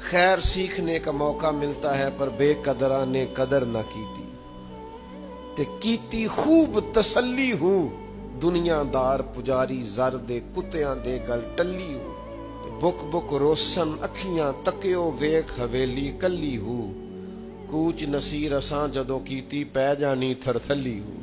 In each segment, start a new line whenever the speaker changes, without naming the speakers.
خیر سیکھنے کا موقع ملتا ہے پر بے قدراں نے قدر نہ کیتی تے کیتی خوب تسلی ہوں دنیا دار پجاری زر دے کتیاں دے گل ٹلی ہوں تے بک بک روشن اکھیاں تکیو ویکھ حویلی کلی ہوں کوچ نصیر اساں جدوں کیتی پہ جانی تھر تھلی ہوں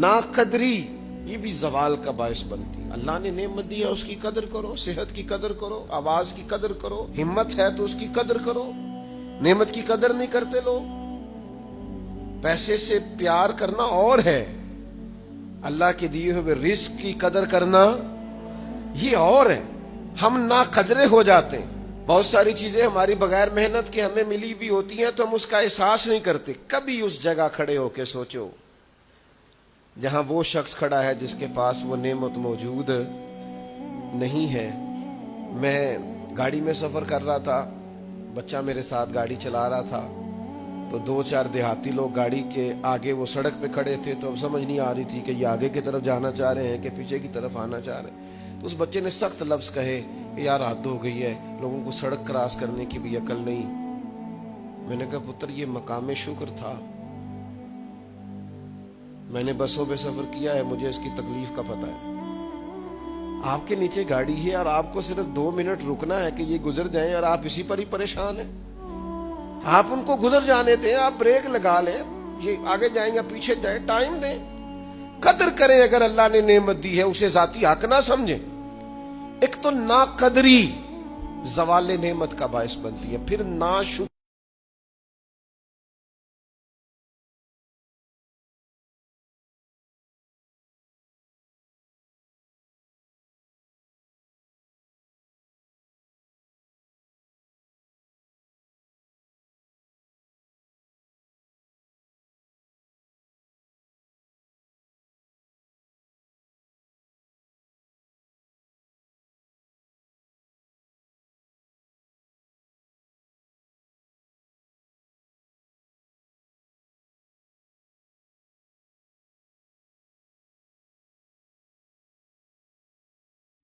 نا قدری یہ بھی زوال کا باعث بنتی. اللہ نے نعمت دی ہے اس کی قدر کرو, صحت کی قدر کرو, آواز کی قدر کرو, ہمت ہے تو اس کی قدر کرو. نعمت کی قدر نہیں کرتے لوگ. پیسے سے پیار کرنا اور ہے, اللہ کے دیے ہوئے رزق کی قدر کرنا یہ اور ہے. ہم نا قدرے ہو جاتے ہیں. بہت ساری چیزیں ہماری بغیر محنت کے ہمیں ملی بھی ہوتی ہیں تو ہم اس کا احساس نہیں کرتے. کبھی اس جگہ کھڑے ہو کے سوچو جہاں وہ شخص کھڑا ہے جس کے پاس وہ نعمت موجود نہیں ہے. میں گاڑی میں سفر کر رہا تھا, بچہ میرے ساتھ گاڑی چلا رہا تھا, تو 2-4 دیہاتی لوگ گاڑی کے آگے وہ سڑک پہ کھڑے تھے, تو اب سمجھ نہیں آ رہی تھی کہ یہ آگے کی طرف جانا چاہ رہے ہیں کہ پیچھے کی طرف آنا چاہ رہے ہیں. تو اس بچے نے سخت لفظ کہے کہ یار حد ہو گئی ہے, لوگوں کو سڑک کراس کرنے کی بھی عقل نہیں. میں نے کہا پتر یہ مقام شکر تھا, میں نے بسوں پہ سفر کیا ہے, مجھے اس کی تکلیف کا پتہ ہے. آپ کے نیچے گاڑی ہے اور آپ کو صرف 2 منٹ رکنا ہے کہ یہ گزر جائیں اور آپ اسی پر ہی پریشان ہیں. آپ ان کو گزر جانے دیں, آپ بریک لگا لیں, یہ آگے جائیں یا پیچھے جائیں, ٹائم دیں, قدر کریں. اگر اللہ نے نعمت دی ہے اسے ذاتی حق نہ سمجھیں. ایک تو ناقدری زوال نعمت کا باعث بنتی ہے, پھر ناشکری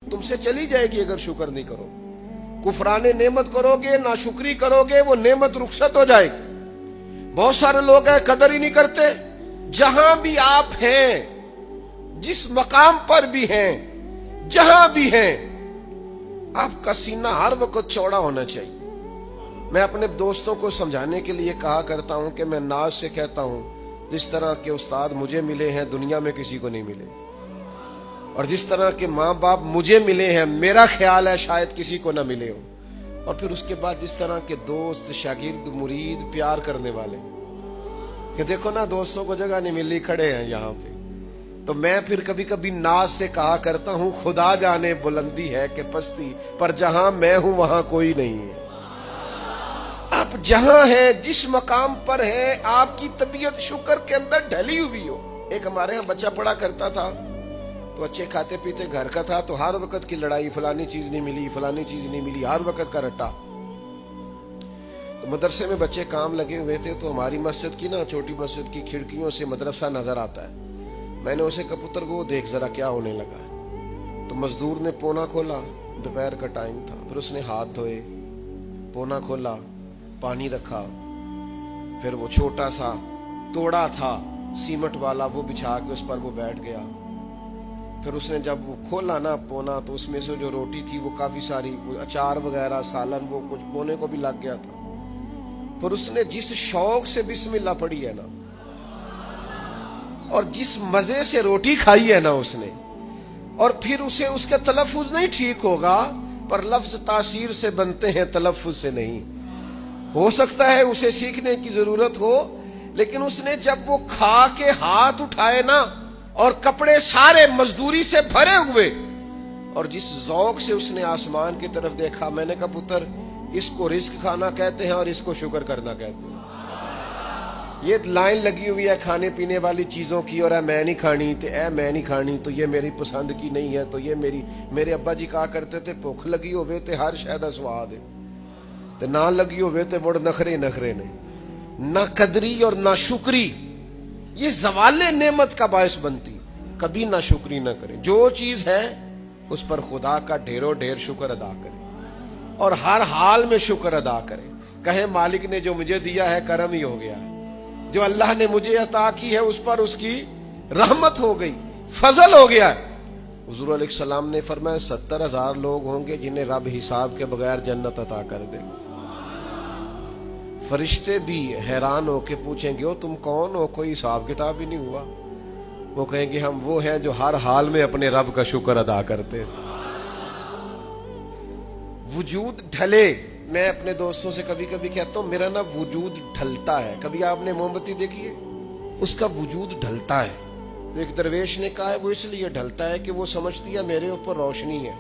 تم سے چلی جائے گی اگر شکر نہیں کرو. کفران نعمت کرو گے, ناشکری کرو گے, وہ نعمت رخصت ہو جائے گی. بہت سارے لوگ ہیں قدر ہی نہیں کرتے. جہاں بھی آپ ہیں, جس مقام پر بھی ہیں, جہاں بھی ہیں, آپ کا سینہ ہر وقت چوڑا ہونا چاہیے. میں اپنے دوستوں کو سمجھانے کے لیے کہا کرتا ہوں کہ میں ناز سے کہتا ہوں جس طرح کے استاد مجھے ملے ہیں دنیا میں کسی کو نہیں ملے, اور جس طرح کے ماں باپ مجھے ملے ہیں میرا خیال ہے شاید کسی کو نہ ملے ہو. اور پھر اس کے بعد جس طرح کے دوست, شاگرد, مرید, پیار کرنے والے, کہ دیکھو نا دوستوں کو جگہ نہیں ملی, کھڑے ہیں یہاں پہ. تو میں پھر کبھی کبھی ناز سے کہا کرتا ہوں خدا جانے بلندی ہے کہ پستی, پر جہاں میں ہوں وہاں کوئی نہیں ہے. آپ جہاں ہیں, جس مقام پر ہیں, آپ کی طبیعت شکر کے اندر ڈھلی ہوئی ہو. ایک ہمارے ہاں بچہ پڑھا کرتا تھا, تو اچھے کھاتے پیتے گھر کا تھا, تو ہر وقت کی لڑائی, فلانی چیز نہیں ملی, فلانی چیز نہیں ملی, ہر وقت کا رٹا. تو مدرسے میں بچے کام لگے ہوئے تھے, تو ہماری مسجد کی نا, چھوٹی مسجد کی کھڑکیوں سے مدرسہ نظر آتا ہے. میں نے اسے کہا پتر وہ دیکھ ذرا کیا ہونے لگا ہے. تو مزدور نے پونا کھولا, دوپہر کا ٹائم تھا, پھر اس نے ہاتھ دھوئے, پونا کھولا, پانی رکھا, پھر وہ چھوٹا سا توڑا تھا سیمنٹ والا, وہ بچھا کے اس پر وہ بیٹھ گیا. پھر اس نے جب وہ کھولا نا پونا, تو اس میں سے جو روٹی تھی وہ کافی ساری, اچار وغیرہ, سالن, وہ کچھ پونے کو بھی لگ گیا تھا. پھر اس نے جس شوق سے بسم اللہ پڑھی ہے نا, اور جس مزے سے روٹی کھائی ہے نا اس نے, اور پھر اسے اس کا تلفظ نہیں ٹھیک ہوگا, پر لفظ تاثیر سے بنتے ہیں تلفظ سے نہیں. ہو سکتا ہے اسے سیکھنے کی ضرورت ہو, لیکن اس نے جب وہ کھا کے ہاتھ اٹھائے نا, اور کپڑے سارے مزدوری سے بھرے ہوئے, اور جس ذوق سے اس نے آسمان کی طرف دیکھا, میں نے کہا پتر اس کو رزق کھانا کہتے ہیں اور اس کو شکر کرنا کہتے ہیں. یہ لائن لگی ہوئی ہے کھانے پینے والی چیزوں کی, اور اے میں نہیں کھانی, تو اے میں نہیں کھانی, تو یہ میری پسند کی نہیں ہے, تو یہ میرے ابا جی کہا کرتے تھے بھوک لگی ہوئے تے ہر شے دا سواد ہے, تے نہ لگی ہوئے تے مڑ نخرے نے. نہ قدری اور نہ شکری یہ زوال نعمت کا باعث بنتی. کبھی نہ شکری نہ کریں. جو چیز ہے اس پر خدا کا ڈھیروں ڈھیر شکر ادا کریں. اور ہر حال میں شکر ادا کرے. کہے مالک نے جو مجھے دیا ہے کرم ہی ہو گیا, جو اللہ نے مجھے عطا کی ہے اس پر اس کی رحمت ہو گئی, فضل ہو گیا. حضور علیہ السلام نے فرمایا 70,000 لوگ ہوں گے جنہیں رب حساب کے بغیر جنت عطا کر دے. فرشتے بھی حیران ہو کے پوچھیں گے تم کون ہو, کوئی حساب کتاب ہی نہیں ہوا. وہ کہیں گے ہم وہ ہیں جو ہر حال میں اپنے رب کا شکر ادا کرتے. وجود ڈھلے. میں اپنے دوستوں سے کبھی کبھی کہتا ہوں میرا نا وجود ڈھلتا ہے. کبھی آپ نے موم بتی دیکھی ہے, اس کا وجود ڈھلتا ہے. تو ایک درویش نے کہا ہے وہ اس لیے ڈھلتا ہے کہ وہ سمجھتی ہے میرے اوپر روشنی ہے,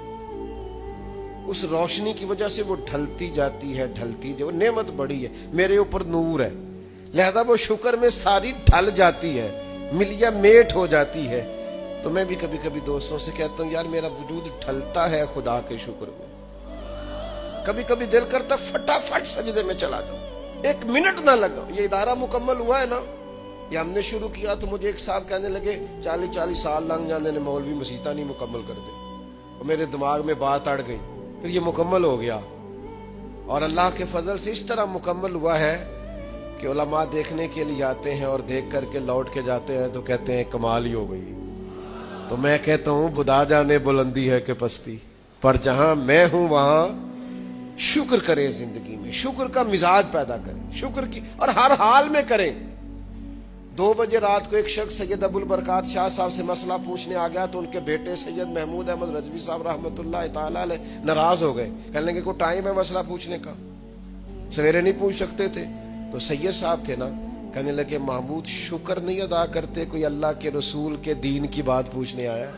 اس روشنی کی وجہ سے وہ ڈھلتی جاتی ہے, ڈھلتی جو نعمت بڑی ہے, میرے اوپر نور ہے, لہذا وہ شکر میں ساری ڈھل جاتی ہے, ملیا میٹ ہو جاتی ہے. تو میں بھی کبھی کبھی دوستوں سے کہتا ہوں یار میرا وجود ڈھلتا ہے خدا کے شکر میں. کبھی کبھی دل کرتا فٹافٹ سجدے میں چلا جاؤں, 1 منٹ نہ لگا. یہ ادارہ مکمل ہوا ہے نا, یہ ہم نے شروع کیا تو مجھے ایک صاحب کہنے لگے 40 سال لنگ جانے نے مولوی مسیطہ نہیں مکمل کر دے. اور میرے دماغ میں بات اڑ گئی, پھر یہ مکمل ہو گیا. اور اللہ کے فضل سے اس طرح مکمل ہوا ہے کہ علماء دیکھنے کے لیے آتے ہیں اور دیکھ کر کے لوٹ کے جاتے ہیں تو کہتے ہیں کمال ہی ہو گئی. تو میں کہتا ہوں خدا جانے بلندی ہے کہ پستی, پر جہاں میں ہوں وہاں شکر کریں. زندگی میں شکر کا مزاج پیدا کریں, شکر کی, اور ہر حال میں کریں. 2 بجے رات کو ایک شخص سید ابو البرکات شاہ صاحب سے مسئلہ پوچھنے آ گیا تو ان کے بیٹے سید محمود احمد رضوی صاحب رحمۃ اللہ تعالی علیہ ناراض ہو گئے. کہنے لگے کوئی ٹائم ہے مسئلہ پوچھنے کا, سویرے نہیں پوچھ سکتے تھے. تو سید صاحب تھے نا, کہنے لگے محمود شکر نہیں ادا کرتے, کوئی اللہ کے رسول کے دین کی بات پوچھنے آیا.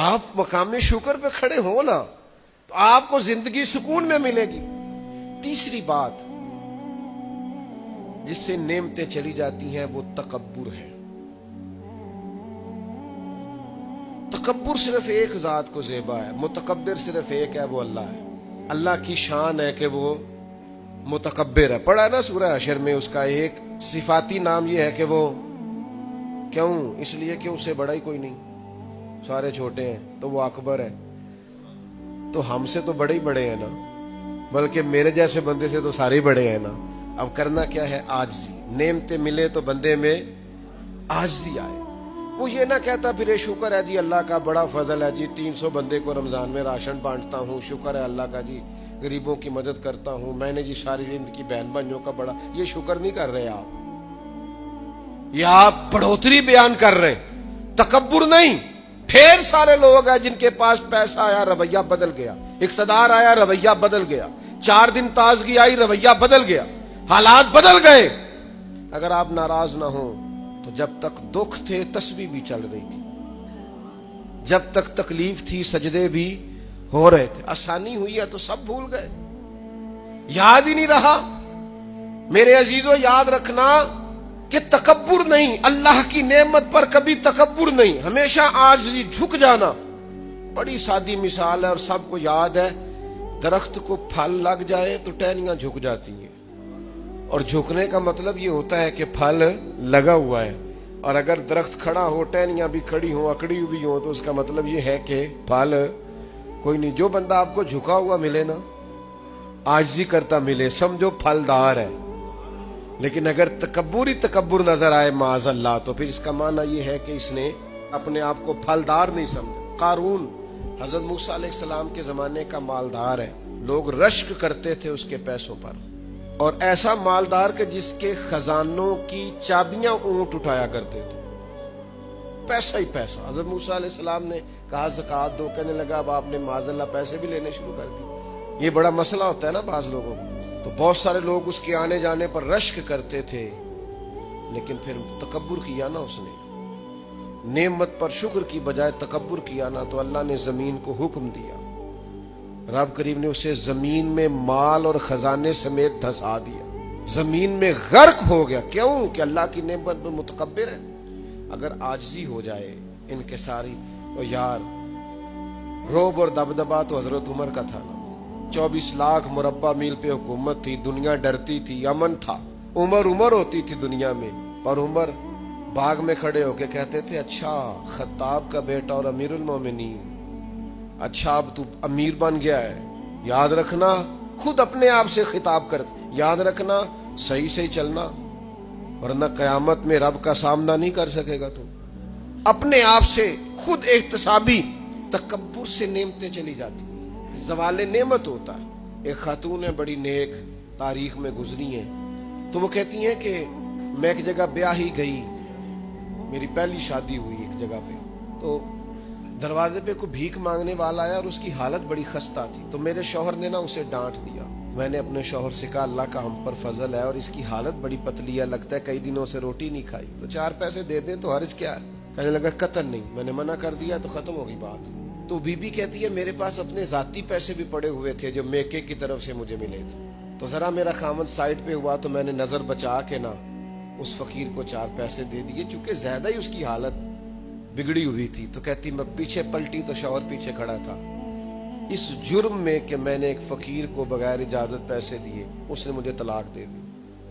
آپ مقام شکر پہ کھڑے ہو نا تو آپ کو زندگی سکون میں ملے گی. تیسری بات جس سے نعمتیں چلی جاتی ہیں وہ تکبر ہے. تکبر صرف ایک ذات کو زیبا ہے, متکبر صرف ایک ہے, وہ اللہ ہے. اللہ کی شان ہے کہ وہ متکبر ہے. پڑھا ہے نا سورہ حشر میں, اس کا ایک صفاتی نام یہ ہے کہ وہ کیوں, اس لیے کہ اسے بڑا ہی کوئی نہیں, سارے چھوٹے ہیں, تو وہ اکبر ہے. تو ہم سے تو بڑے ہی بڑے ہیں نا, بلکہ میرے جیسے بندے سے تو سارے بڑے ہیں نا. اب کرنا کیا ہے, عاجزی. نعمتیں ملے تو بندے میں عاجزی آئے. وہ یہ نہ کہتا پھر شکر ہے جی اللہ کا بڑا فضل ہے جی 300 بندے کو رمضان میں راشن بانٹتا ہوں, شکر ہے اللہ کا جی غریبوں کی مدد کرتا ہوں, میں نے جی ساری زندگی بہن بھائیوں کا بڑا. یہ شکر نہیں کر رہے آپ, یہ آپ بڑھوتری بیان کر رہے, تکبر نہیں. ڈھیر سارے لوگ ہیں جن کے پاس پیسہ آیا رویہ بدل گیا, اقتدار آیا رویہ بدل گیا, 4 دن تازگی آئی رویہ بدل گیا, حالات بدل گئے. اگر آپ ناراض نہ ہوں تو جب تک دکھ تھے تسبیح بھی چل رہی تھی, جب تک تکلیف تھی سجدے بھی ہو رہے تھے. آسانی ہوئی ہے تو سب بھول گئے, یاد ہی نہیں رہا. میرے عزیزو یاد رکھنا کہ تکبر نہیں, اللہ کی نعمت پر کبھی تکبر نہیں, ہمیشہ عاجزی, جھک جانا. بڑی سادی مثال ہے اور سب کو یاد ہے. درخت کو پھل لگ جائے تو ٹہنیاں جھک جاتی ہیں, اور جھکنے کا مطلب یہ ہوتا ہے کہ پھل لگا ہوا ہے. اور اگر درخت کھڑا ہو, ٹہنیاں بھی کھڑی ہوں, اکڑی ہوئی ہوں, تو اس کا مطلب یہ ہے کہ پھل کوئی نہیں. جو بندہ آپ کو جھکا ہوا ملے نا, عاجزی کرتا ملے, سمجھو پھلدار ہے. لیکن اگر تکبر ہی تکبر نظر آئے معاذ اللہ, تو پھر اس کا معنی یہ ہے کہ اس نے اپنے آپ کو پھلدار نہیں سمجھا. قارون حضرت موسیٰ علیہ السلام کے زمانے کا مالدار ہے, لوگ رشک کرتے تھے اس کے پیسوں پر, اور ایسا مالدار کہ جس کے خزانوں کی چابیاں اونٹ اٹھایا کرتے تھے, پیسہ ہی پیسہ. حضرت موسیٰ علیہ السلام نے کہا زکوٰۃ دو, کہنے لگا اب آپ نے معاذ اللہ پیسے بھی لینے شروع کر دی. یہ بڑا مسئلہ ہوتا ہے نا بعض لوگوں کو. تو بہت سارے لوگ اس کے آنے جانے پر رشک کرتے تھے, لیکن پھر تکبر کیا نا اس نے, نعمت پر شکر کی بجائے تکبر کیا نا, تو اللہ نے زمین کو حکم دیا, رب کریم نے اسے زمین میں مال اور خزانے سمیت دھسا دیا, زمین میں غرق ہو گیا. کیوں کہ اللہ کی نعمت میں متکبر ہے. اگر عاجزی ہو جائے انکساری, تو یار روب اور دبدبا تو حضرت عمر کا تھا نا. 24 لاکھ مربع میل پہ حکومت تھی, دنیا ڈرتی تھی, امن تھا. عمر ہوتی تھی دنیا میں, اور عمر باغ میں کھڑے ہو کے کہتے تھے اچھا خطاب کا بیٹا اور امیر المومنین, اچھا اب تو امیر بن گیا ہے, یاد رکھنا خود اپنے آپ سے خطاب کر، یاد رکھنا صحیح سے چلنا، ورنہ قیامت میں رب کا سامنا نہیں کر سکے گا۔ تو اپنے آپ سے خود احتسابی تکبر سے نعمتیں چلی جاتی، زوال نعمت ہوتا ہے۔ ایک خاتون ہے بڑی نیک، تاریخ میں گزری ہیں، تو وہ کہتی ہیں کہ میں ایک جگہ بیاہ ہی گئی، میری پہلی شادی ہوئی ایک جگہ پہ، تو دروازے پہ کوئی بھیک مانگنے والا آیا اور اس کی حالت بڑی خستہ تھی، تو میرے شوہر نے نا اسے ڈانٹ دیا۔ میں نے اپنے شوہر سے کہا اللہ کا ہم پر فضل ہے اور اس کی حالت بڑی پتلی ہے، لگتا ہے کئی دنوں سے روٹی نہیں کھائی، تو 4 پیسے دے دیں تو حرج کیا ہے؟ کہنے لگا قطعاً نہیں، میں نے منع کر دیا تو ختم ہو گئی بات۔ تو بی بی کہتی ہے میرے پاس اپنے ذاتی پیسے بھی پڑے ہوئے تھے جو میکے کی طرف سے مجھے ملے تھے، تو ذرا میرا خامد سائڈ پہ ہوا تو میں نے نظر بچا کے نا اس فقیر کو 4 پیسے دے دیے، چونکہ زیادہ ہی اس کی حالت بگڑی ہوئی تھی۔ تو کہتی میں پیچھے پلٹی تو شوہر پیچھے کھڑا تھا، اس جرم میں کہ میں نے ایک فقیر کو بغیر اجازت پیسے دیے اس نے مجھے طلاق دے دی۔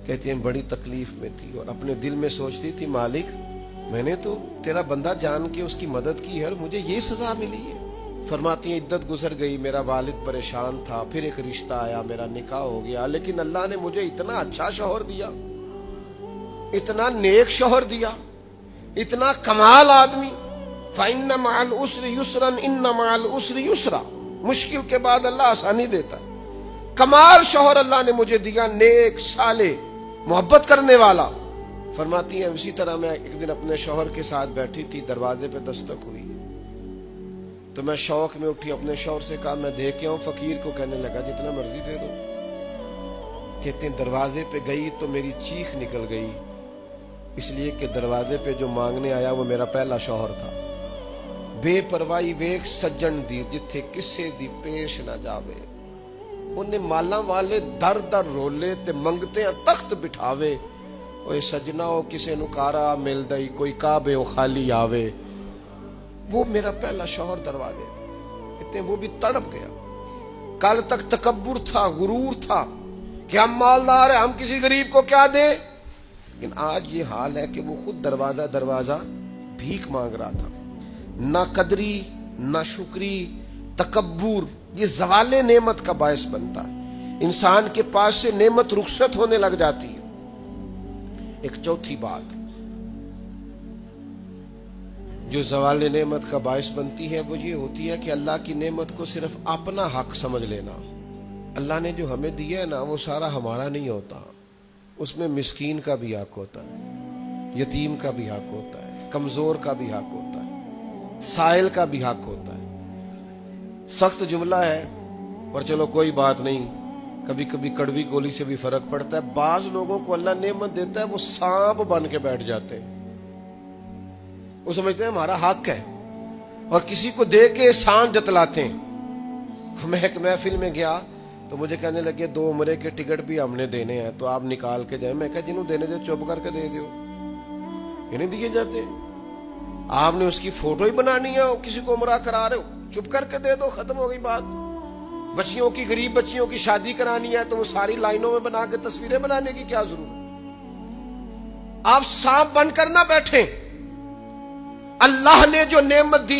کہتی ہیں بڑی تکلیف میں تھی اور اپنے دل میں سوچتی تھی مالک میں نے تو تیرا بندہ جان کے اس کی مدد کی ہے اور مجھے یہ سزا ملی ہے۔ فرماتی ہیں عدت گزر گئی، میرا والد پریشان تھا، پھر ایک رشتہ آیا، میرا نکاح ہو گیا، لیکن اللہ نے مجھے اتنا اچھا شوہر دیا، اتنا نیک شوہر دیا، اتنا کمال آدمی۔ فَإِنَّ مَعَ الْعُسْرِ يُسْرًا إِنَّ مَعَ الْعُسْرِ يُسْرًا، مشکل کے بعد اللہ آسانی دیتا ہے۔ کمال شوہر اللہ نے مجھے دیا، نیک، صالح، محبت کرنے والا۔ فرماتی ہیں اسی طرح میں ایک دن اپنے شوہر کے ساتھ بیٹھی تھی، دروازے پہ دستک ہوئی تو میں شوق میں اٹھی، اپنے شوہر سے کہا میں دے کے آؤں فقیر کو؟ کہنے لگا جتنا مرضی دے دو۔ کہتے ہیں دروازے پہ گئی تو میری چیخ نکل گئی، اس لیے کہ دروازے پہ جو مانگنے آیا وہ میرا پہلا شوہر تھا۔ بے پرواہی ویک سجن دی جتھے کسے دی پیش نہ جاوے، انہیں مالا والے در در رولے تے منگتے تخت بٹھاوے، اوے سجنا او کسے نو کارا مل دئی، کوئی کعبے او خالی آوے۔ وہ میرا پہلا شوہر دروازے، کہتے ہیں وہ بھی تڑپ گیا۔ کل تک تکبر تھا، غرور تھا کہ ہم مالدار ہیں، ہم کسی غریب کو کیا دیں، لیکن آج یہ حال ہے کہ وہ خود دروازہ دروازہ بھیک مانگ رہا تھا۔ نہ قدری، نہ شکری، تکبر یہ زوال نعمت کا باعث بنتا ہے، انسان کے پاس سے نعمت رخصت ہونے لگ جاتی ہے۔ ایک چوتھی بات جو زوال نعمت کا باعث بنتی ہے وہ یہ ہوتی ہے کہ اللہ کی نعمت کو صرف اپنا حق سمجھ لینا۔ اللہ نے جو ہمیں دیا ہے نا وہ سارا ہمارا نہیں ہوتا، اس میں مسکین کا بھی حق ہوتا ہے، یتیم کا بھی حق ہوتا ہے، کمزور کا بھی حق ہوتا ہے، سائل کا بھی حق ہوتا ہے۔ سخت جملہ ہے اور چلو کوئی بات نہیں، کبھی کبھی کڑوی گولی سے بھی فرق پڑتا ہے۔ بعض لوگوں کو اللہ نعمت دیتا ہے وہ سانپ بن کے بیٹھ جاتے ہیں، وہ سمجھتے ہیں ہمارا حق ہے اور کسی کو دے کے احسان جتلاتے ہیں۔ میں ایک محفل میں گیا تو مجھے کہنے لگے 2 عمرے کے ٹکٹ بھی ہم نے دینے ہیں تو آپ نکال کے جائیں۔ میں کہا جنہوں دینے دے چپ کر کے دے دیو، یہ نہیں دیے جاتے۔ آپ نے اس کی فوٹو ہی بنانی ہے، کسی کو عمرہ کرا رہے ہو چپ کر کے دے دو، ختم ہو گئی بات۔ بچیوں کی، غریب بچیوں کی شادی کرانی ہے تو وہ ساری لائنوں میں بنا کے تصویریں بنانے کی کیا ضرورت؟ آپ سانپ بن کر نہ بیٹھیں، اللہ نے جو نعمت دی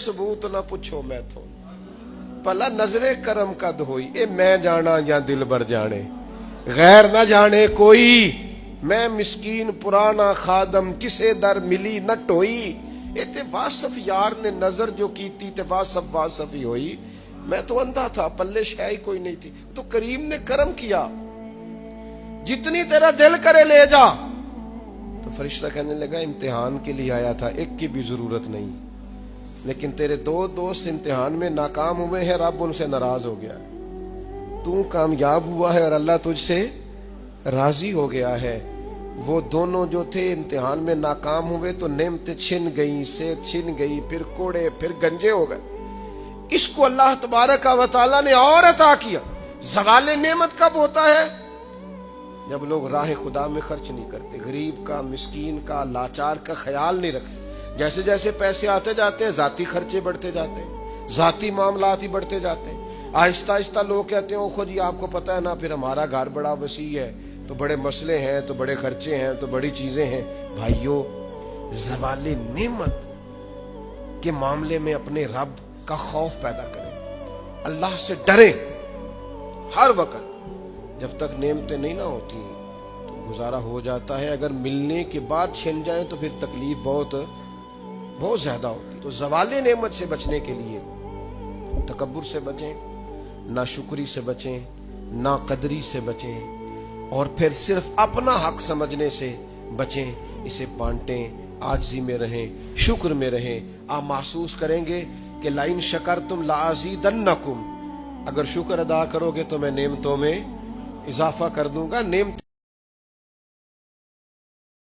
ثبوت نہ پوچھو میں تو پلا نظر کرم قد ہوئی، اے میں جانا یا دل بر جانے، غیر نہ جانے کوئی، میں مسکین پرانا خادم، کسے در ملی نہ ٹوئی، اے تے واصف یار نے نظر جو کی تھی تے واصف ہی ہوئی، میں تو اندھا تھا، پلے شے کوئی نہیں تھی، تو کریم نے کرم کیا، جتنی تیرا دل کرے لے جا۔ تو فرشتہ کہنے لگا امتحان کے لیے آیا تھا، ایک کی بھی ضرورت نہیں، لیکن تیرے دو دوست امتحان میں ناکام ہوئے ہیں، رب ان سے ناراض ہو گیا، تو کامیاب ہوا ہے اور اللہ تجھ سے راضی ہو گیا ہے۔ وہ دونوں جو تھے امتحان میں ناکام ہوئے تو نعمتیں چھن گئیں، صحت چھن گئی، پھر کوڑے، پھر گنجے ہو گئے۔ اس کو اللہ تبارک و تعالیٰ نے اور عطا کیا۔ زوال نعمت کب ہوتا ہے؟ جب لوگ راہ خدا میں خرچ نہیں کرتے، غریب کا، مسکین کا، لاچار کا خیال نہیں رکھتے۔ جیسے جیسے پیسے آتے جاتے ہیں ذاتی خرچے بڑھتے جاتے ہیں، ذاتی معاملات ہی بڑھتے جاتے ہیں۔ آہستہ آہستہ لوگ کہتے ہیں اوہ جی آپ کو پتہ ہے نا، پھر ہمارا گھر بڑا وسیع ہے تو بڑے مسئلے ہیں، تو بڑے خرچے ہیں، تو بڑی چیزیں ہیں۔ بھائیو، زوال نعمت کے معاملے میں اپنے رب کا خوف پیدا کریں، اللہ سے ڈریں ہر وقت۔ جب تک نعمتیں نہیں نہ ہوتی تو گزارا ہو جاتا ہے، اگر ملنے کے بعد چھن جائیں تو پھر تکلیف بہت زیادہ ہوتی۔ تو زوال نعمت سے بچنے کے لیے تکبر سے بچیں، ناشکری سے بچیں، ناقدری سے بچیں، اور پھر صرف اپنا حق سمجھنے سے بچیں، اسے بانٹیں، عاجزی میں رہیں، شکر میں رہیں۔ آپ محسوس کریں گے کہ لئن شکرتم لازیدنکم، اگر شکر ادا کرو گے تو میں نعمتوں میں اضافہ کر دوں گا۔ نعمت